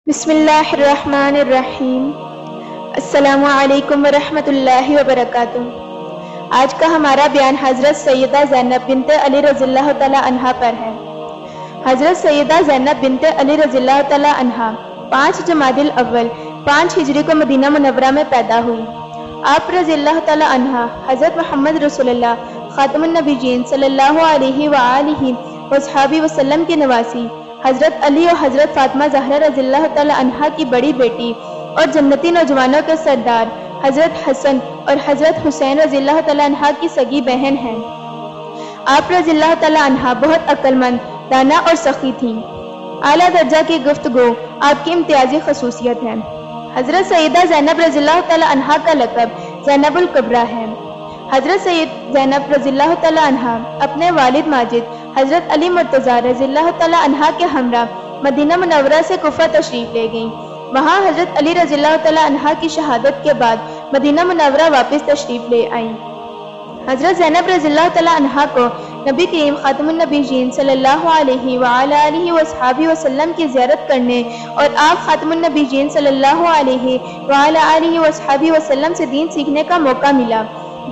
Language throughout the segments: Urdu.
بسم اللہ الرحمن الرحیم۔ السلام علیکم ورحمۃ اللہ وبرکاتہ۔ آج کا ہمارا بیان حضرت سیدہ زینب بنت علی رضی اللہ تعالی عنہا پر ہے۔ حضرت سیدہ زینب بنت علی رضی اللہ تعالی عنہا 5 جمادی الاول 5 ہجری کو مدینہ منورہ میں پیدا ہوئی۔ آپ رضی اللہ تعالی عنہا حضرت محمد رسول اللہ خاتم النبیین صلی اللہ علیہ وآلہ وصحبہ وسلم کے نواسی حضرت علی اور حضرت فاطمہ زہرا رضی اللہ تعالی عنہا کی بڑی بیٹی اور جنتی نوجوانوں کے سردار حضرت حسن اور حضرت حسین رضی اللہ تعالی عنہا کی سگی بہن ہیں۔ آپ رضی اللہ تعالی عنہا بہت عقل مند، دانا اور سخی تھیں۔ اعلیٰ درجہ کی گفتگو آپ کی امتیازی خصوصیت ہے۔ حضرت سیدہ زینب رضی اللہ تعالی عنہا کا لقب زینب الکبریٰ ہے۔ حضرت سید زینب رضی اللہ تعالی عنہا اپنے والد ماجد حضرت علی مرتضیٰ رضی اللہ تعالی عنہا کے ہمراہ مدینہ منورہ سے کوفہ تشریف لے گئیں۔ وہاں حضرت علی رضی اللہ تعالی عنہا کی شہادت کے بعد مدینہ منورہ واپس تشریف لے آئیں۔ حضرت زینب رضی اللہ تعالی عنہا کو نبی کریم خاتم النبیین صلی اللہ علیہ وآلہ وصحبہ وسلم کی زیارت کرنے اور آپ خاتم النبیین صلی اللہ علیہ وآلہ وصحبہ وسلم سے دین سیکھنے کا موقع ملا۔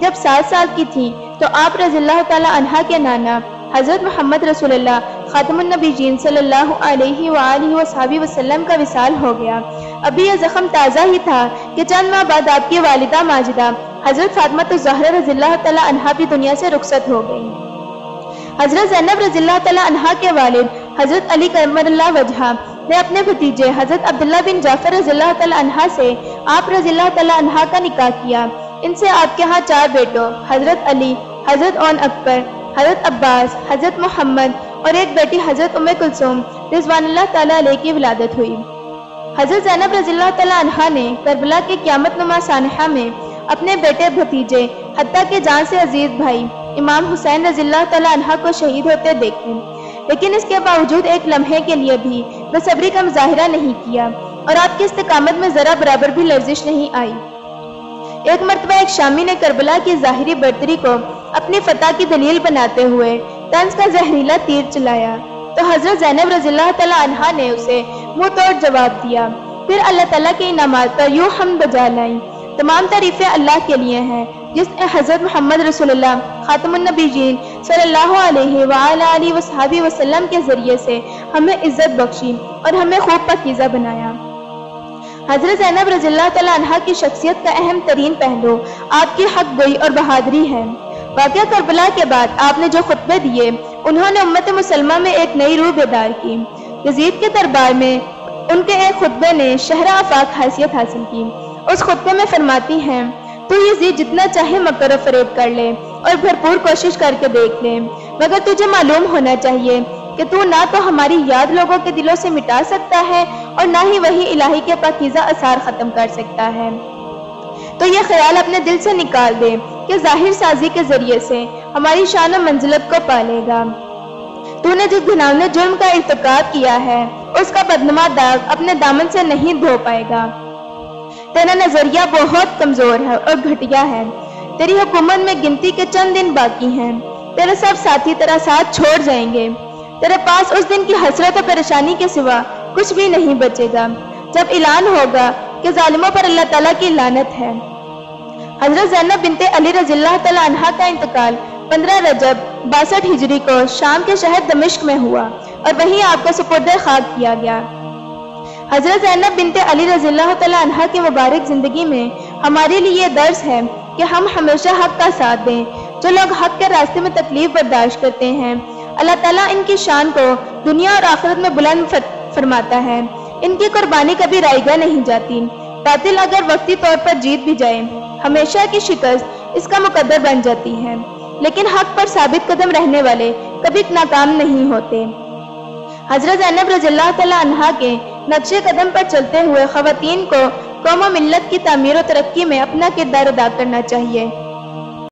جب 7 سال کی تھی تو آپ رضی اللہ تعالی عنہا کے نانا حضرت محمد رسول اللہ خاتم النبیین صلی اللہ علیہ وآلہ وصحبہ وسلم کا وصال ہو گیا۔ ابھی یہ زخم تازہ ہی تھا کہ چند ماہ بعد آپ کی والدہ ماجدہ حضرت فاطمہ الزہرا رضی اللہ تعالی عنہا بھی دنیا سے رخصت ہو گئی۔ حضرت زینب رضی اللہ تعالی عنہا کے والد حضرت علی کرم اللہ وجہہ نے اپنے بھتیجے حضرت عبداللہ بن جعفر رضی اللہ تعالی عنہا سے آپ رضی اللہ تعالی عنہا کا نکاح کیا۔ ان سے آپ کے ہاں 4 بیٹوں حضرت علی، حضرت اون اکبر، حضرت عباس، حضرت محمد اور ایک بیٹی حضرت ام کلثوم رضوان اللہ تعالی علیہ کی ولادت ہوئی۔ حضرت زینب رضی اللہ تعالی عنہا نے کربلا کے قیامت نما سانحہ میں اپنے بیٹے بھتیجے حتیٰ کہ جان سے عزیز بھائی امام حسین رضی اللہ تعالی عنہا کو شہید ہوتے دیکھے، لیکن اس کے باوجود ایک لمحے کے لیے بھی بے صبری کا مظاہرہ نہیں کیا اور آپ کی استقامت میں ذرا برابر بھی لرزش نہیں آئی۔ ایک مرتبہ ایک شامی نے کربلا کی ظاہری برتری کو اپنی فتح کی دلیل بناتے ہوئے طنز کا زہریلا تیر چلایا تو حضرت زینب رضی اللہ تعالی عنہا نے اسے منہ توڑ جواب دیا، پھر اللہ تعالیٰ کے انعامات پر یوں حمد بجا لائیں۔ تمام تعریفیں اللہ کے لیے ہیں جس نے حضرت محمد رسول اللہ خاتم النبیین صلی اللہ علیہ وآلہ وصحبہ وسلم کے ذریعے سے ہمیں عزت بخشی اور ہمیں خوب پاکیزہ بنایا۔ حضرت زینب رضی اللہ تعالی عنہا کی شخصیت کا اہم ترین پہلو آپ کی حق گوئی اور بہادری ہے۔ واقعہ کربلا کے بعد آپ نے جو خطبے دیے انہوں نے امت مسلمہ میں ایک نئی روح بیدار کی۔ یزید کے دربار میں ان کے ایک خطبے نے شہر آفاق حیثیت حاصل کی۔ اس خطبے میں فرماتی ہیں، تو یزید جتنا چاہے مکر و فریب کر لے اور بھرپور کوشش کر کے دیکھ لے، مگر تجھے معلوم ہونا چاہیے کہ تو نہ تو ہماری یاد لوگوں کے دلوں سے مٹا سکتا ہے اور نہ ہی وہی الہی کے پاکیزہ اثار ختم کر سکتا ہے۔ تو یہ خیال اپنے دل سے نکال دے کہ ظاہر سازی کے ذریعے سے ہماری شان و منزلت کو پالے گا۔ تو نے جس گھناؤنے جرم کا ارتکاب کیا ہے اس کا بدنما داغ اپنے دامن سے نہیں دھو پائے گا۔ تیرا نظریہ بہت کمزور ہے اور گھٹیا ہے۔ تیری حکومت میں گنتی کے چند دن باقی ہیں، تیرے سب ساتھی تیرا ساتھ چھوڑ جائیں گے۔ تیرے پاس اس دن کی حسرت و پریشانی کے سوا کچھ بھی نہیں بچے گا جب اعلان ہوگا کہ ظالموں پر اللہ تعالیٰ کی لعنت ہے۔ حضرت زینب بنت علی رضی اللہ تعالی عنہا کا انتقال 15 رجب 62 ہجری کو شام کے شہر دمشق میں ہوا اور وہیں آپ کو سپرد خاک کیا گیا۔ حضرت زینب بنت علی رضی اللہ تعالی عنہا کی مبارک زندگی میں ہمارے لیے یہ درس ہے کہ ہم ہمیشہ حق کا ساتھ دیں۔ جو لوگ حق کے راستے میں تکلیف برداشت کرتے ہیں اللہ تعالیٰ ان کی شان کو دنیا اور آخرت میں بلند فرماتا ہے۔ ان کی قربانی کبھی رائیگاں نہیں جاتی۔ باطل اگر وقتی طور پر جیت بھی جائے ہمیشہ کی شکست اس کا مقدر بن جاتی ہے، لیکن حق پر ثابت قدم رہنے والے کبھی ناکام نہیں ہوتے۔ حضرت زینب رضی اللہ تعالی عنہا کے نقش قدم پر چلتے ہوئے خواتین کو قوم و ملت کی تعمیر و ترقی میں اپنا کردار ادا کرنا چاہیے۔